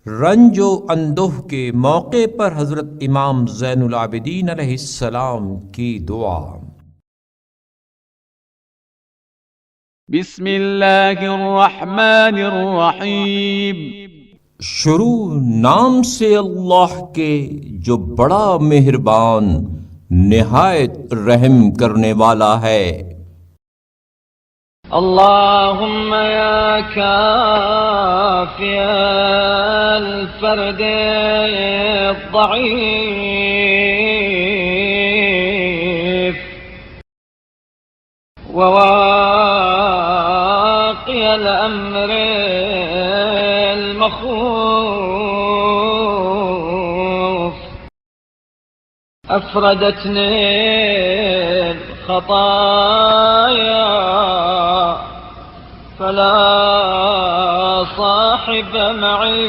रंजो अंदोह के मौके पर हजरत इमाम ज़ैनुल आबिदीन अलैहिस्सलाम की दुआ। बिस्मिल्लाहिर्रहमानिर्रहीम। शुरू नाम से अल्लाह के जो बड़ा मेहरबान निहायत रहम करने वाला है। अल्लाहुम्मा या काफ़ियल फ़र्द ज़ईफ़ व वाक़ियल अम्र मख़ूफ़ अफ़रदतनी ख़ताया फला साहिब मई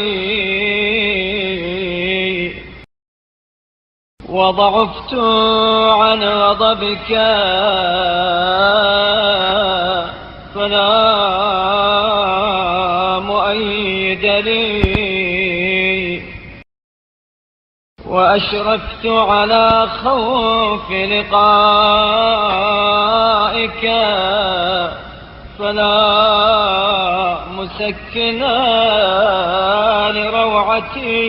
वضعفت عن غضبك फला मुअय्यद ली وأشرفت على خوف لقائك فلا مسكن لروعتي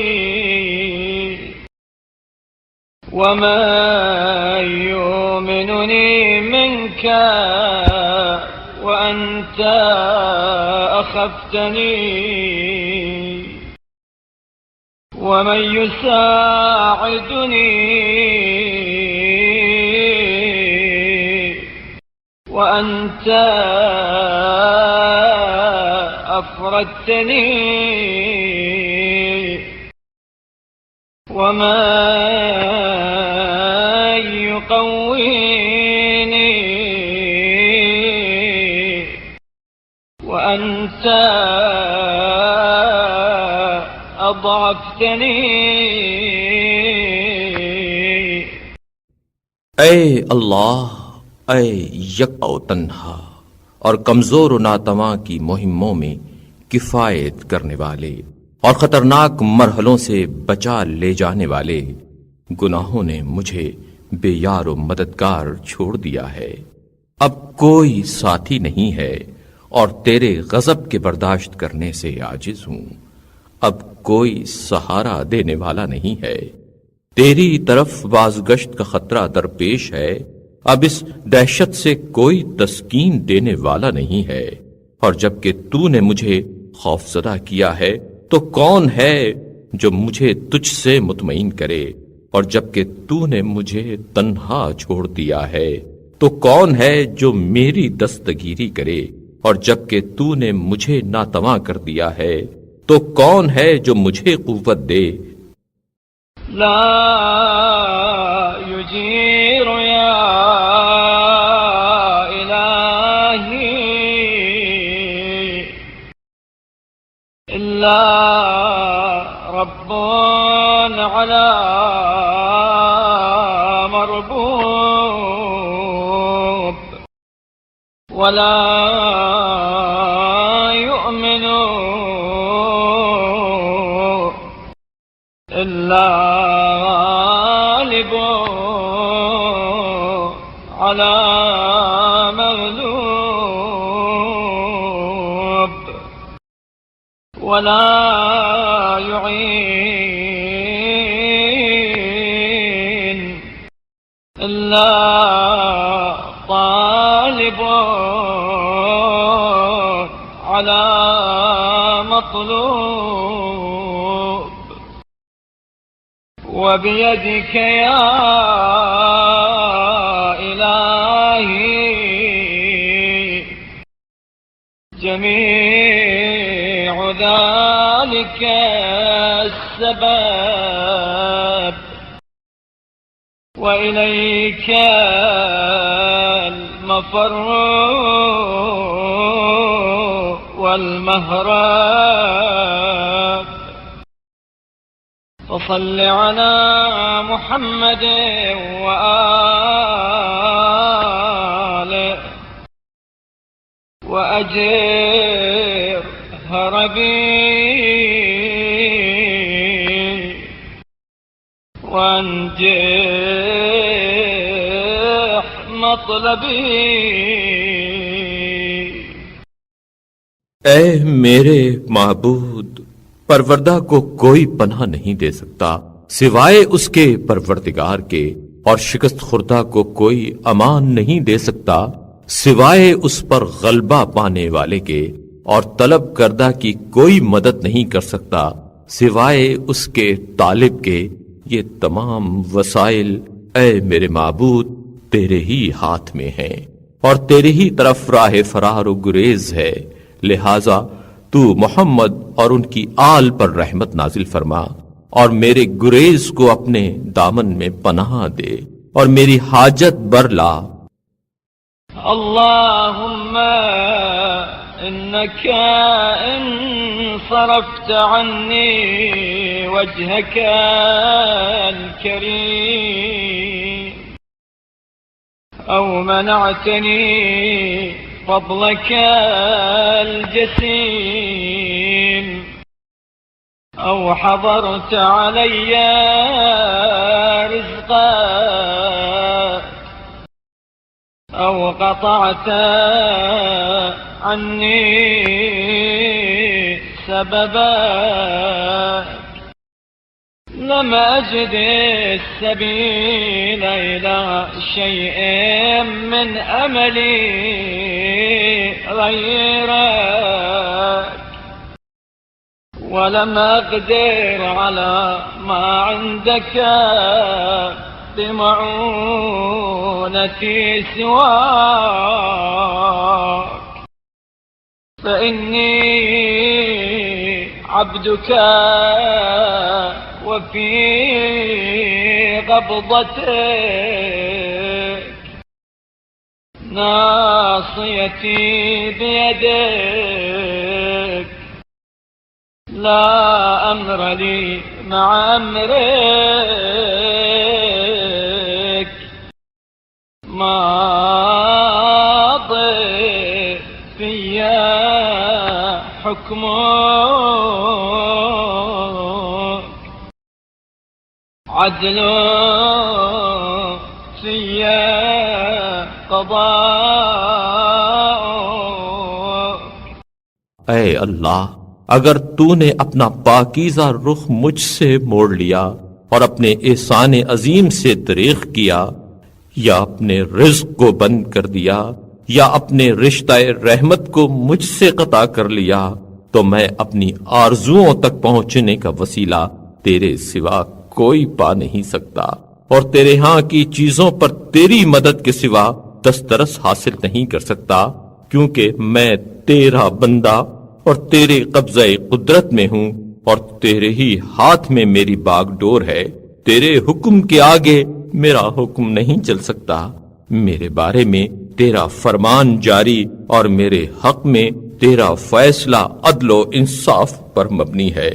ومن يؤمنني منك وأنت أخفتني ومن يساعدني وأنت أفردتني ومن يقويني وأنت अज़अफ़तनी। ऐ अल्लाह, ऐ यका व तन्हा और कमजोर व नातवा की मुहिम्मों में किफायत करने वाले और खतरनाक मरहलों से बचा ले जाने वाले, गुनाहों ने मुझे बेयार व मददगार छोड़ दिया है। अब कोई साथी नहीं है और तेरे गजब के बर्दाश्त करने से आजिज हूं। अब कोई सहारा देने वाला नहीं है। तेरी तरफ बाज़गश्त का खतरा दरपेश है। अब इस दहशत से कोई तस्कीन देने वाला नहीं है। और जबकि तूने मुझे खौफजदा किया है तो कौन है जो मुझे तुझसे मुतमईन करे। और जबकि तूने मुझे तन्हा छोड़ दिया है तो कौन है जो मेरी दस्तगीरी करे। और जबकि तूने मुझे नातवा कर दिया है तो कौन है जो मुझे कुव्वत दे। ला युजीर या इलाही इल्ला रब्बुन अला मरबूब वला युमिनु गालिब अला मग़लूब वला युईन इल्ला तालिब अला मत्लूब वबियदिक या इलाही जमीअ ज़ालिक अस्सबाब व इलैक المفر والمهرب فصل على محمد وآله وأجر هربي وانجح مطلبي. ऐ मेरे माबूद, परवरदा को कोई पनाह नहीं दे सकता सिवाय उसके परवरदिगार के, और शिकस्त खुर्दा को कोई अमान नहीं दे सकता सिवाय उस पर गलबा पाने वाले के, और तलब करदा की कोई मदद नहीं कर सकता सिवाय उसके तालिब के। ये तमाम वसाइल ऐ मेरे माबूद तेरे ही हाथ में हैं, और तेरे ही तरफ राह फरार व गुरेज है। लिहाजा तू मोहम्मद और उनकी आल पर रहमत नाजिल फरमा, और मेरे गुरेज को अपने दामन में पनाह दे, और मेरी हाजत बरला। अल्लाहुम्मा इन्नका इन सरफ्त अन्नी वजहका अलकरीम औ मनअतनी فضلك الجسيم أو حضرت علي رزقك أو قطعت عني سببك لم أجد السبيل إلى شيء من أملي غيرك، ولم أقدر على ما عندك بمعونتي سواك، فإني عبدك وفي قبضتك، ناصيتي بيدك، لا أمر لي مع أمرك، ماض فيا حكمك، عدل فيا قضاء। ऐ अल्लाह, अगर तूने अपना पाकीज़ा रुख मुझसे मोड़ लिया और अपने एहसान अजीम से दरेख किया, या अपने रिज़्क़ को बंद कर दिया, या अपने रिश्ता रहमत को मुझसे कता कर लिया, तो मैं अपनी आरजुओं तक पहुंचने का वसीला तेरे सिवा कोई पा नहीं सकता, और तेरे हां की चीजों पर तेरी मदद के सिवा दस्तरस हासिल नहीं कर सकता, क्योंकि मैं तेरा बंदा और तेरे कब्ज़े कुदरत में हूं, और तेरे ही हाथ में मेरी बागडोर है। तेरे हुक्म के आगे मेरा हुक्म नहीं चल सकता। मेरे बारे में तेरा फरमान जारी और मेरे हक में तेरा फैसला अदलो इंसाफ पर मबनी है।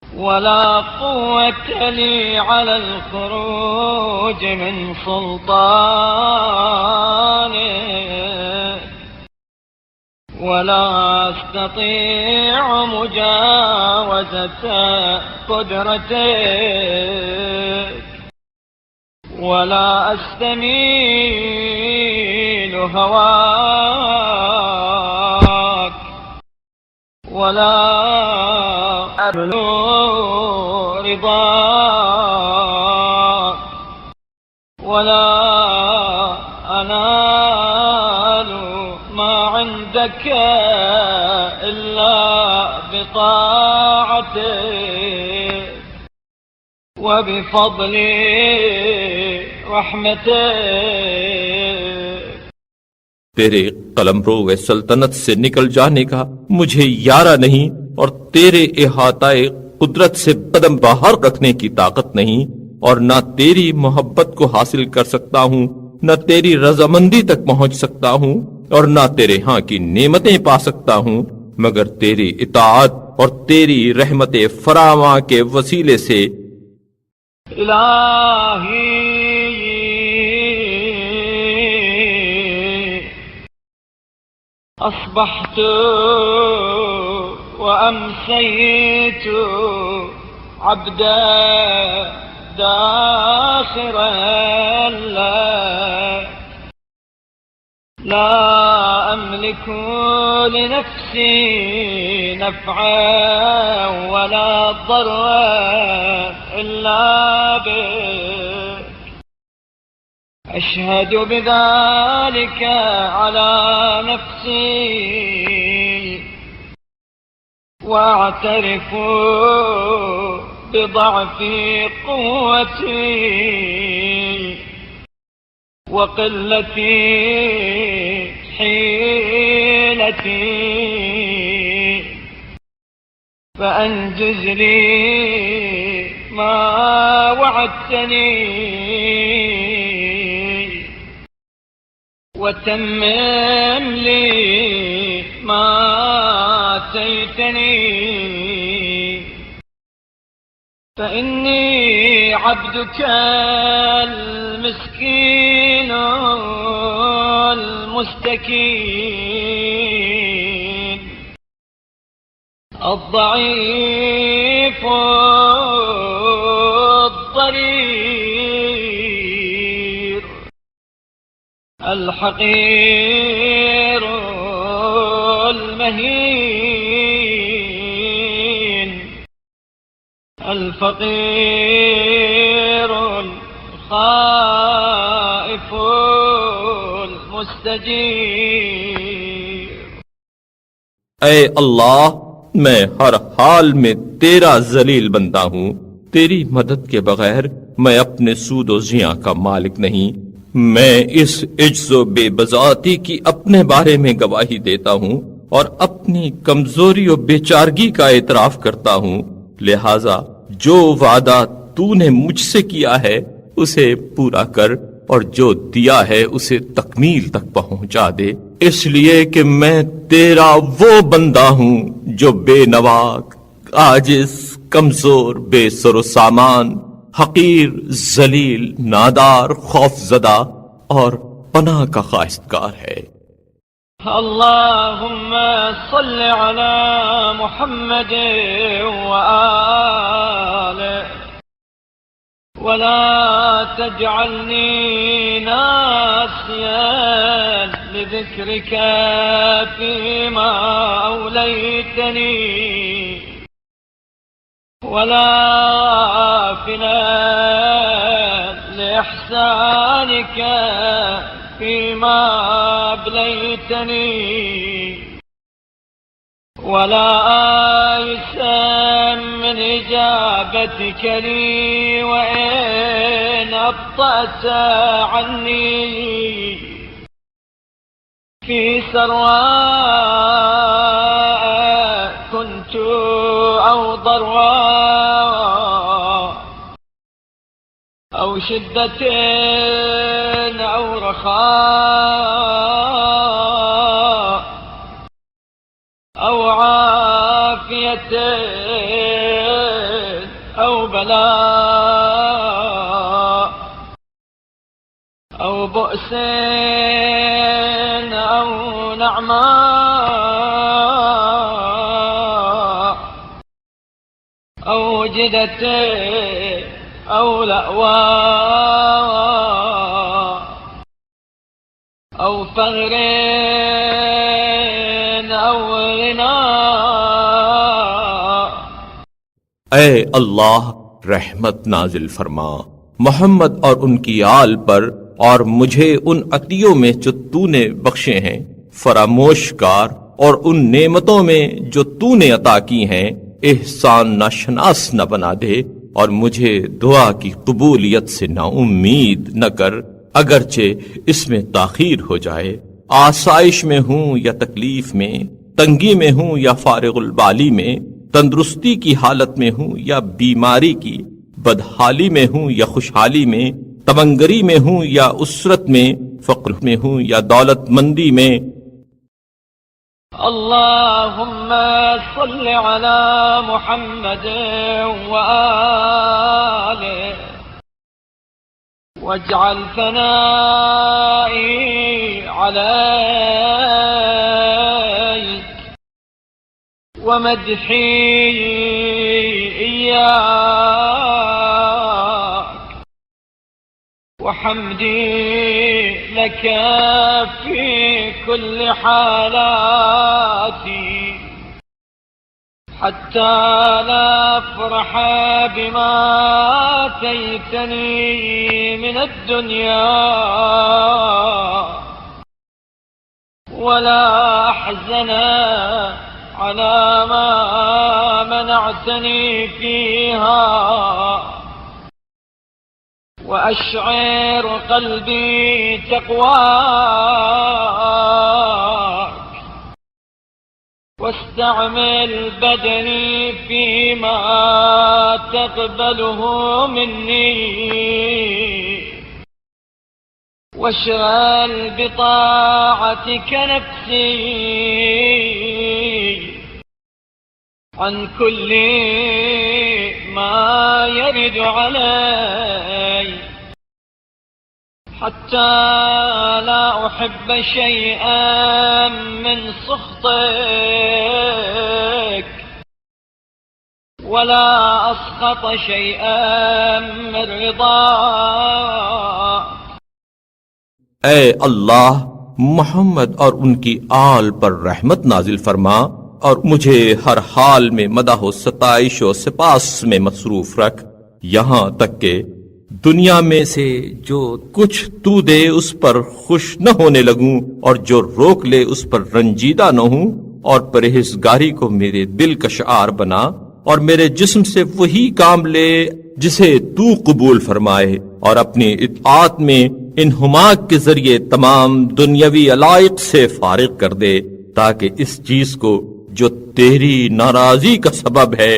वला क़ुव्वत ली अलल ख़ुरूज मिन सुल्तानिक वला अस्ततीअ मुजावज़त क़ुदरतिक वला अस्तमील हवाक वला अब्लु रिदाक वला अनालु मा इंदक इल्ला बिताअतिक वबिफ़ज़लि तेरे कलमरो व सल्तनत से निकल जाने का मुझे यारा नहीं, और तेरे इहाताए कुदरत से कदम बाहर रखने की ताकत नहीं, और न तेरी मोहब्बत को हासिल कर सकता हूँ, न तेरी रजामंदी तक पहुँच सकता हूँ, और न तेरे यहाँ की नेमतें पा सकता हूँ, मगर तेरी इताअत और तेरी रहमत फरावा के वसीले से। इलाही अस्बहत व अमसैत अब्दा داخرا لا أملك لنفسي نفعا ولا ضرا إلا بك. أشهد بذلك على نفسي وأعترف بضعف قوتي وقلة حيلتي، فأنجز لي ما وعدتني وتمم لي ما آتيتني، فإني عبدك المسكين المستكين الضعيف الضرير الحقير المهين الفقير الخائف المستجير. ऐ अल्लाह, मैं हर हाल में तेरा जलील बंदा हूँ। तेरी मदद के बगैर मैं अपने सूदो जिया का मालिक नहीं। मैं इस इज्जो बेबजाती की अपने बारे में गवाही देता हूँ और अपनी कमजोरी और बेचारगी का एतराफ करता हूँ। लिहाजा जो वादा तूने मुझसे किया है उसे पूरा कर और जो दिया है उसे तकमील तक पहुंचा दे, इसलिए कि मैं तेरा वो बंदा हूँ जो बेनवाक, आजिज, कमजोर, बेसरो सामान, हकीर, जलील, नादार, खौफजदा और पनाह का खाइस्तगार है। अल्लाहुम्मा सल्लि अला मुहम्मद व आलिहि वला तजअलनी नासियन लिज़िक्रिका फीमा औलैतनी वला फिना लिइहसानिका فيما أبليتني ولا آيسا من إجابتك لي وإن أبطأت عني في سراء كنت أو ضراء أو شدة أو رخاء أو عافية أو بلاء أو بؤس أو نعماء أو وجدت أو لأواء أو فغر أو غناء. ऐ अल्लाह, रहमत नाजिल फरमा मोहम्मद और उनकी आल पर और मुझे उन अतियों में जो तूने बख्शे हैं, फरामोशकार और उन नेमतों में जो तूने अता की हैं एहसान नाशनास न बना दे और मुझे दुआ की कबूलियत से नाउम्मीद न कर, अगरचे इसमें ताखीर हो जाए। आसाइश में हूँ या तकलीफ में, तंगी में हूँ या फारिगुल बाली में, तंदुरुस्ती की हालत में हूँ या बीमारी की, बदहाली में हूँ या खुशहाली में, तमंगरी में हूँ या उसरत में, फक्र में हूँ या दौलतमंदी में। अल्लाहुम्मा सल्लि अला मुहम्मद व आलिहि वजअल सनाई अलैक व मदही इय्याक وحمدي لك في كل حالاتي، حتى لا أفرح بما آتيتني من الدنيا، ولا أحزن على ما منعتني فيها، وأشعر قلبي تقواك، واستعمل بدني فيما تقبله مني، واشغل بطاعتك نفسي عن كل ما يرد علي، حتى لا أحب شيئا من سخطك، ولا أسخط شيئا من رضاك. ऐ अल्लाह, मोहम्मद और उनकी आल पर रहमत नाजिल फरमा और मुझे हर हाल में मदाह सताइश और सिपास में मसरूफ रख, यहाँ तक के दुनिया में से जो कुछ तू दे उस पर खुश न होने लगूं, और जो रोक ले उस पर रंजीदा न हूं, और परहेजगारी को मेरे दिल का शार बना, और मेरे जिस्म से वही काम ले जिसे तू कबूल फरमाए, और अपनी इताअत में इन हुमाक के जरिए तमाम दुनियावी अलाइक से फारिग कर दे, ताकि इस चीज को जो तेरी नाराजगी का सबब है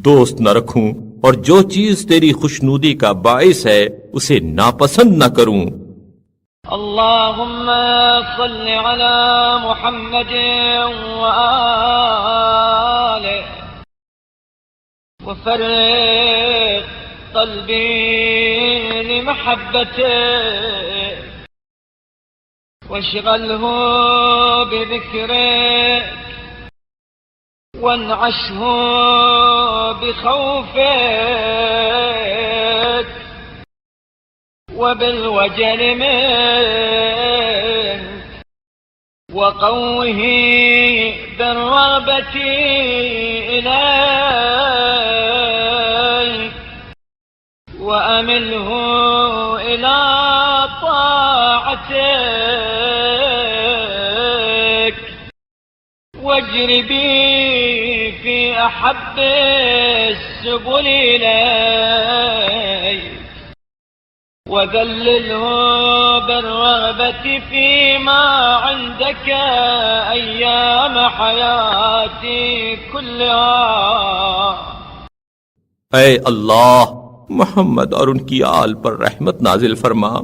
दोस्त न रखूं, और जो चीज तेरी खुशनूदी का बाइस है उसे नापसंद न करूं। अल्लाहुम्मा सल्लि अला मुहम्मद व आले वफर्रिग क़ल्बी लिमहब्बतिक वशगलहु बिज़िक्रिक وانعشه بخوفك وبالوجل منك، وقوه بالرغبة إليك، وأمله إلى طاعتك، واجر بي في أحب السبل إليك، وذلله بالرغبة فيما عندك أيام حياتي كلها. ऐ अल्लाह, मोहम्मद और उनकी आल पर रहमत नाजिल फरमा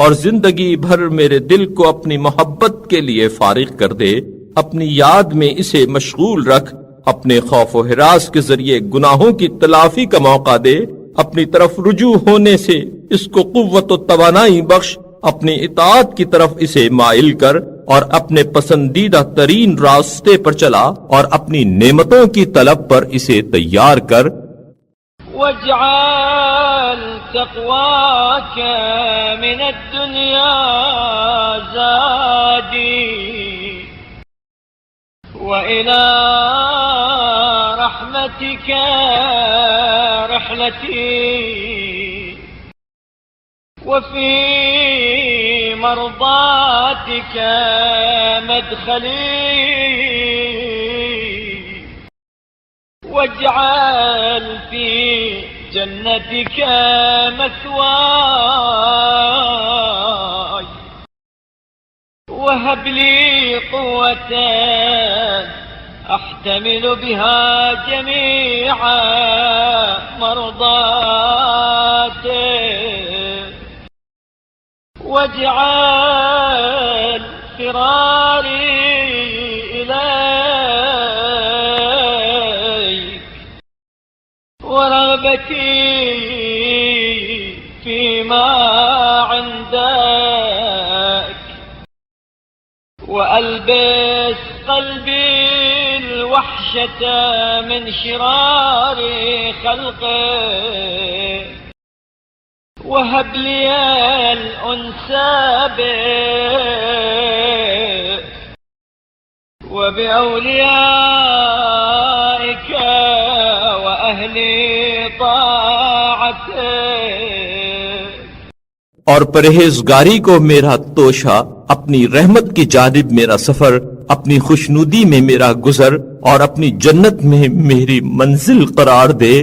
और जिंदगी भर मेरे दिल को अपनी मोहब्बत के लिए फारिग कर दे, अपनी याद में इसे मशगूल रख, अपने खौफ व हिरास के जरिए गुनाहों की तलाफी का मौका दे, अपनी तरफ रुजू होने से इसको कुव्वत व तवानाई बख्श, अपनी इताअत की तरफ इसे माइल कर और अपने पसंदीदा तरीन रास्ते पर चला और अपनी नेमतों की तलब पर इसे तैयार कर। वजअल तक़वाक मिन अद-दुनिया ज़ादी व इला रहमतिक रहलती वफी मरदातिक मदखली واجعل في جنتك مثواي وهب لي قوة أحتمل بها جميع مرضاتك واجعل فراري إليك ورغبتي فيما عندك وألبس قلبي الوحشة من شرار خلقك وهب لي الأنسى بك وبأوليائك وأهل طاعتك। और परहेजगारी को मेरा तोशा, अपनी रहमत की जानिब मेरा सफर, अपनी खुशनुदी में मेरा गुजर और अपनी जन्नत में मेरी मंजिल करार दे,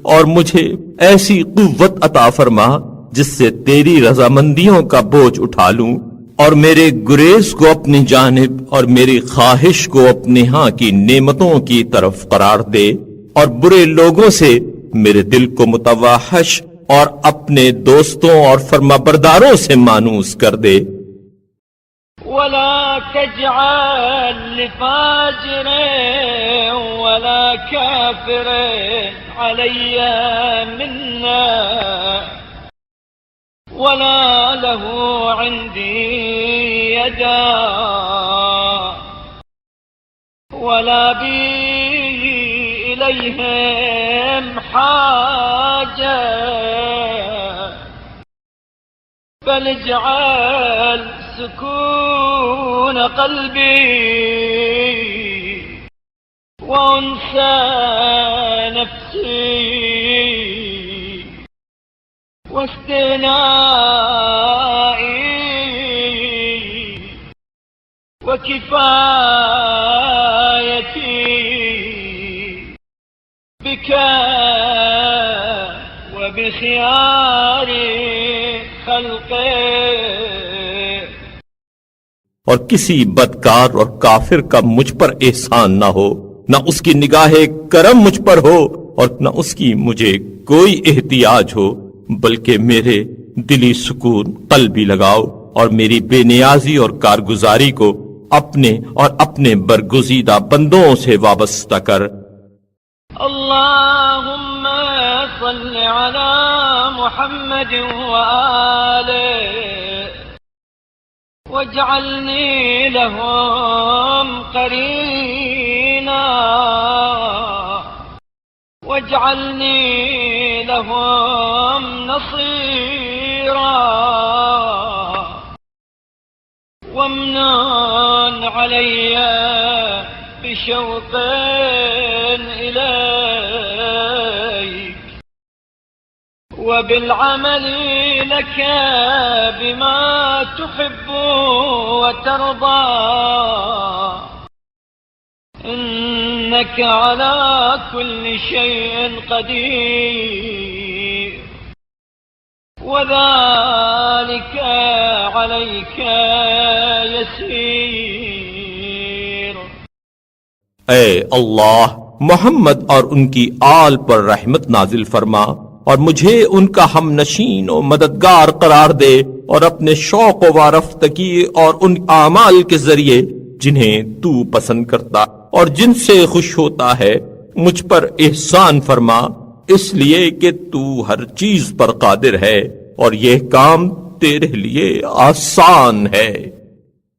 और मुझे ऐसी कुव्वत अता फरमा जिससे तेरी रजामंदियों का बोझ उठा लूं, और मेरे गुरेज को अपनी जानिब और मेरी ख्वाहिश को अपने यहाँ की नेमतों की तरफ करार दे, और बुरे लोगों से मेरे दिल को मुतवाहश और अपने दोस्तों और फरमाबरदारों से मानूस कर दे। वला तजअल लिफाजिर वला काफिर अलैया मिन्ना वला लहू इंदी यदा वला बी इलैहिम हाजा बल इजअल सुकून क़ल्बी वअनसा नफ्सी वास्तिनाई वकिफायती बिका वबिखियारी खल्क़े। और किसी बदकार और काफिर का मुझ पर एहसान ना हो, न उसकी निगाहे करम मुझ पर हो और न उसकी मुझे कोई एहतियाज हो, बल्कि मेरे दिली सुकून कल्बी लगाओ और मेरी बेनियाजी और कारगुजारी को अपने और अपने बरगुज़ीदा बंदों से वाबस्ता कर। अल्लाहुम्मा सल्लि अला मुहम्मद व आलिहि वजअलनी लहुम करीना वजअलनी लहुम नसीरा वमनन अलैया बिशौक़िन इलैक वबिलअमली लक बिमा तुहिब्बु वतर्दा इन्नक अला कुल्लि शैइन क़दीर वज़ालिक अलैक यसीर। ऐ अल्लाह, मोहम्मद और उनकी आल पर रहमत नाजिल फरमा और मुझे उनका हमनशीन और मददगार करार दे, और अपने शौक व रफ्तगी और उन आमाल के जरिए जिन्हें तू पसंद करता और जिनसे खुश होता है मुझ पर एहसान फरमा, इसलिए कि तू हर चीज पर कादिर है और यह काम तेरे लिए आसान है।